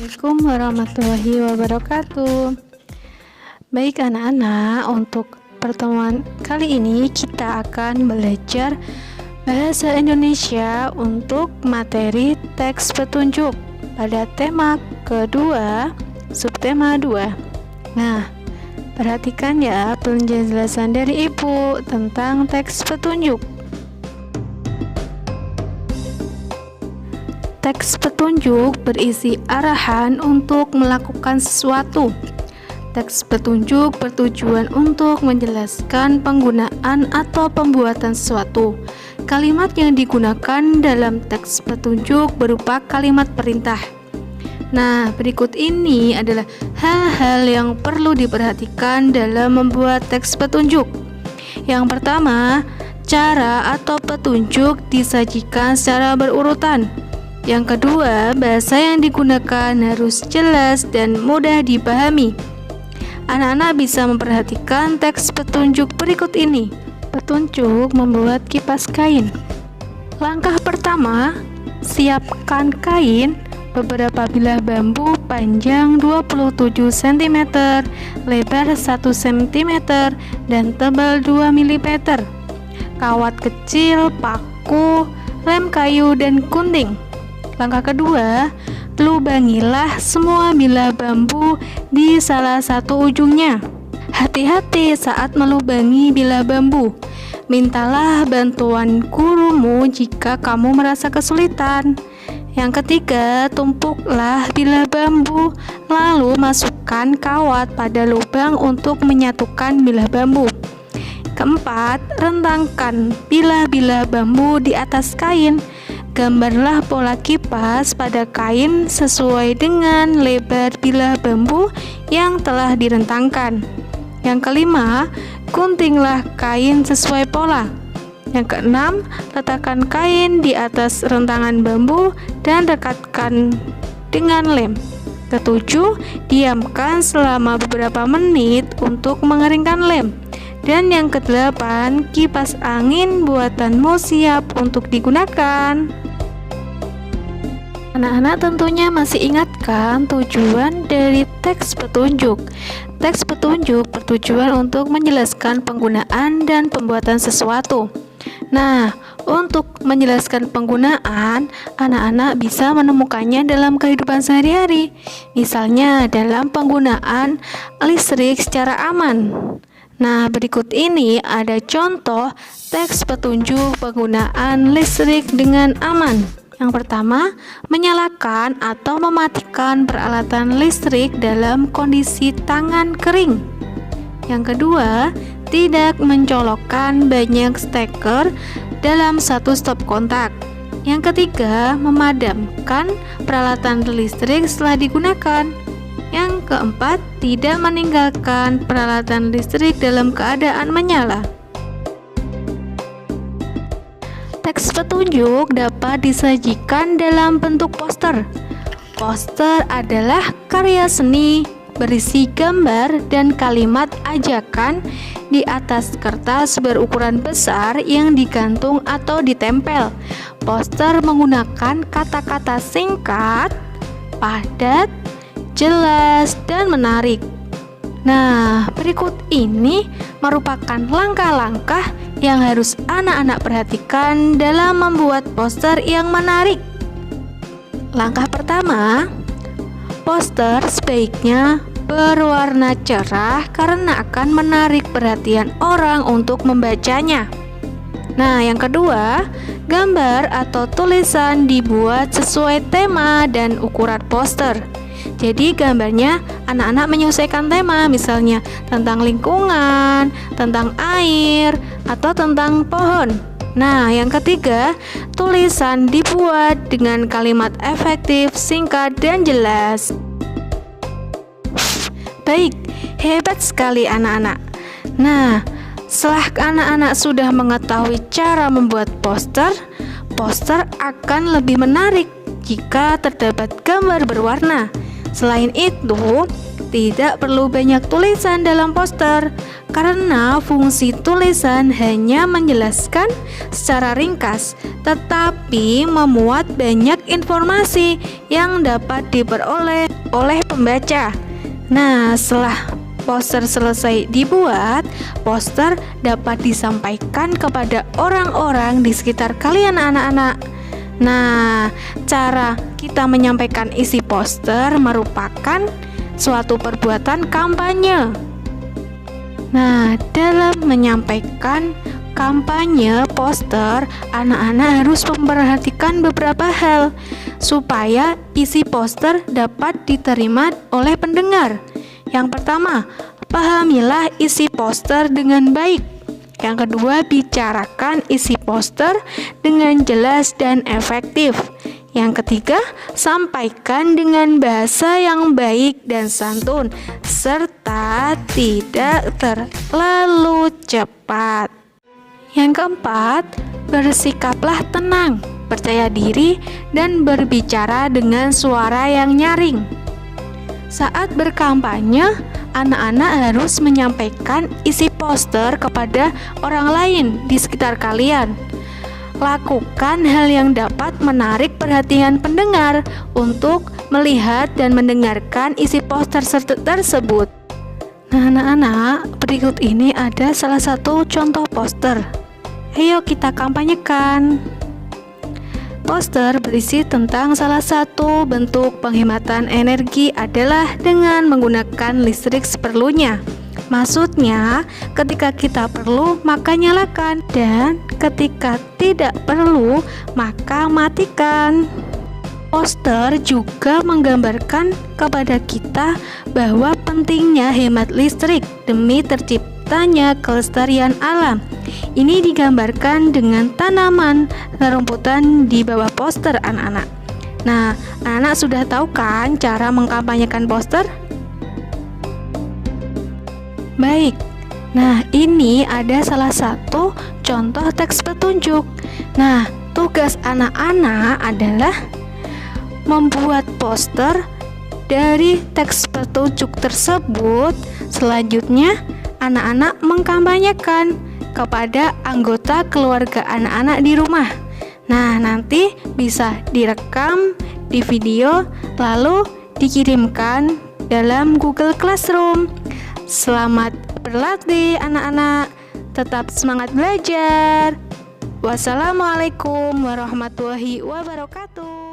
Assalamualaikum warahmatullahi wabarakatuh. Baik anak-anak, untuk pertemuan kali ini kita akan belajar bahasa Indonesia untuk materi teks petunjuk pada tema kedua, subtema 2. Nah, perhatikan ya penjelasan dari Ibu tentang teks petunjuk. Teks petunjuk berisi arahan untuk melakukan sesuatu. Teks petunjuk bertujuan untuk menjelaskan penggunaan atau pembuatan sesuatu. Kalimat yang digunakan dalam teks petunjuk berupa kalimat perintah. Nah, berikut ini adalah hal-hal yang perlu diperhatikan dalam membuat teks petunjuk. Yang pertama, cara atau petunjuk disajikan secara berurutan. Yang kedua, bahasa yang digunakan harus jelas dan mudah dipahami. Anak-anak bisa memperhatikan teks petunjuk berikut ini. Petunjuk membuat kipas kain. Langkah pertama, siapkan kain, beberapa bilah bambu panjang 27 cm, lebar 1 cm, dan tebal 2 mm, kawat kecil, paku, lem kayu, dan gunting. Langkah kedua, lubangilah semua bilah bambu di salah satu ujungnya. Hati-hati saat melubangi bilah bambu. Mintalah bantuan gurumu jika kamu merasa kesulitan. Yang ketiga, tumpuklah bilah bambu, lalu masukkan kawat pada lubang untuk menyatukan bilah bambu. Keempat, rentangkan bilah-bilah bambu di atas kain. Gambarlah pola kipas pada kain sesuai dengan lebar bilah bambu yang telah direntangkan. Yang kelima, guntinglah kain sesuai pola. Yang keenam, letakkan kain di atas rentangan bambu dan rekatkan dengan lem. Ketujuh, diamkan selama beberapa menit untuk mengeringkan lem. Dan yang kedelapan, kipas angin buatanmu siap untuk digunakan. Anak-anak tentunya masih ingat kan tujuan dari teks petunjuk? Teks petunjuk bertujuan untuk menjelaskan penggunaan dan pembuatan sesuatu. Nah, untuk menjelaskan penggunaan, anak-anak bisa menemukannya dalam kehidupan sehari-hari. Misalnya dalam penggunaan listrik secara aman. Nah, berikut ini ada contoh teks petunjuk penggunaan listrik dengan aman. Yang pertama, menyalakan atau mematikan peralatan listrik dalam kondisi tangan kering. Yang kedua, tidak mencolokkan banyak steker dalam satu stop kontak. Yang ketiga, memadamkan peralatan listrik setelah digunakan. Yang keempat, tidak meninggalkan peralatan listrik dalam keadaan menyala. Teks petunjuk dapat disajikan dalam bentuk poster. Poster adalah karya seni berisi gambar dan kalimat ajakan di atas kertas berukuran besar yang digantung atau ditempel. Poster menggunakan kata-kata singkat, padat, jelas, dan menarik. Nah, berikut ini merupakan langkah-langkah yang harus anak-anak perhatikan dalam membuat poster yang menarik. Langkah pertama, poster sebaiknya berwarna cerah karena akan menarik perhatian orang untuk membacanya. Nah, yang kedua, gambar atau tulisan dibuat sesuai tema dan ukuran poster. Jadi gambarnya anak-anak menyesuaikan tema, misalnya tentang lingkungan, tentang air, atau tentang pohon. Nah, yang ketiga, tulisan dibuat dengan kalimat efektif, singkat, dan jelas. Baik, hebat sekali anak-anak. Nah, setelah anak-anak sudah mengetahui cara membuat poster, poster akan lebih menarik jika terdapat gambar berwarna. Selain itu, tidak perlu banyak tulisan dalam poster karena fungsi tulisan hanya menjelaskan secara ringkas, tetapi memuat banyak informasi yang dapat diperoleh oleh pembaca. Nah, setelah poster selesai dibuat, poster dapat disampaikan kepada orang-orang di sekitar kalian anak-anak. Nah, cara kita menyampaikan isi poster merupakan suatu perbuatan kampanye. Nah, dalam menyampaikan kampanye poster, anak-anak harus memperhatikan beberapa hal supaya isi poster dapat diterima oleh pendengar. Yang pertama, pahamilah isi poster dengan baik. Yang kedua, bicarakan isi poster dengan jelas dan efektif. Yang ketiga, sampaikan dengan bahasa yang baik dan santun, serta tidak terlalu cepat. Yang keempat, bersikaplah tenang, percaya diri, dan berbicara dengan suara yang nyaring. Saat berkampanye, anak-anak harus menyampaikan isi poster kepada orang lain di sekitar kalian. Lakukan hal yang dapat menarik perhatian pendengar untuk melihat dan mendengarkan isi poster tersebut. Nah, anak-anak, berikut ini ada salah satu contoh poster. Ayo kita kampanyekan. Poster berisi tentang salah satu bentuk penghematan energi adalah dengan menggunakan listrik seperlunya. Maksudnya, ketika kita perlu, maka nyalakan, dan ketika tidak perlu, maka matikan. Poster juga menggambarkan kepada kita bahwa pentingnya hemat listrik demi terciptanya kelestarian alam. Ini digambarkan dengan tanaman rumputan di bawah poster anak-anak. Nah, anak-anak sudah tahu kan cara mengkampanyekan poster? Baik, nah ini ada salah satu contoh teks petunjuk. Nah, tugas anak-anak adalah membuat poster dari teks petunjuk tersebut. Selanjutnya, anak-anak mengkampanyekan kepada anggota keluarga anak-anak di rumah. Nah, nanti bisa direkam di video lalu dikirimkan dalam Google Classroom. Selamat berlatih anak-anak, tetap semangat belajar. Wassalamualaikum warahmatullahi wabarakatuh.